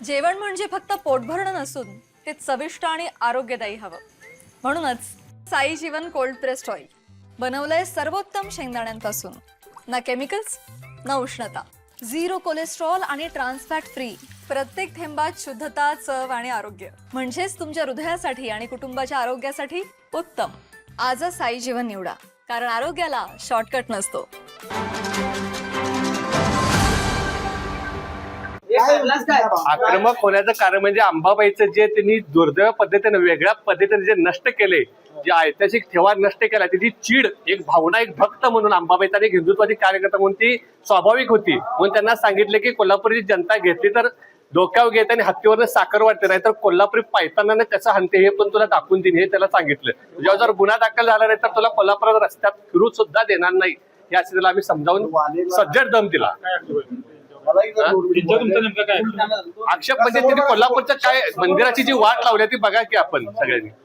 जेवण म्हणजे फक्त पोटभरणं नसून ते चविष्ट आणि आरोग्यदायी हवं. म्हणूनच साई जीवन कोल्ड प्रेस्ड ऑइल बनवलंय सर्वोत्तम शेंगदाण्यांपासून. ना केमिकल्स ना उष्णता, झिरो कोलेस्ट्रॉल आणि ट्रान्सफॅट फ्री. प्रत्येक थेंबात शुद्धता, चव आणि आरोग्य. म्हणजेच तुमच्या हृदयासाठी आणि कुटुंबाच्या आरोग्यासाठी उत्तम. आजच साई जीवन निवडा, कारण आरोग्याला शॉर्टकट नसतो. आक्रमक होण्याचं कारण म्हणजे अंबाबाईचं जे त्यांनी दुर्दैव पद्धतीने वेगळ्या पद्धतीने जे नष्ट केले, जे ऐतिहासिक ठेवा नष्ट केला, त्याची चीड एक भावना, एक भक्त म्हणून अंबाबाईचा एक हिंदुत्वाची कार्यकर्ता म्हणून ती स्वाभाविक होती. म्हणून त्यांना सांगितलं की कोल्हापूरची जनता घेतली तर डोक्यावर घेते आणि हत्तीवर साखर वाटते, नाही तर कोल्हापुरी पायताना त्याचं हनते हे पण तुला दाखवून देईन, हे त्याला सांगितलं. तुझ्यावर जर गुन्हा दाखल झाला नाही तर तुला कोल्हापुरात रस्त्यात फिरू सुद्धा देणार नाही, हे असं त्याला आम्ही समजावून सज्जड दम दिला. आक्षेप म्हणजे त्यांनी कोल्हापूरच्या काय मंदिराची जी वाट लावली ती बघा की आपण सगळ्यांनी.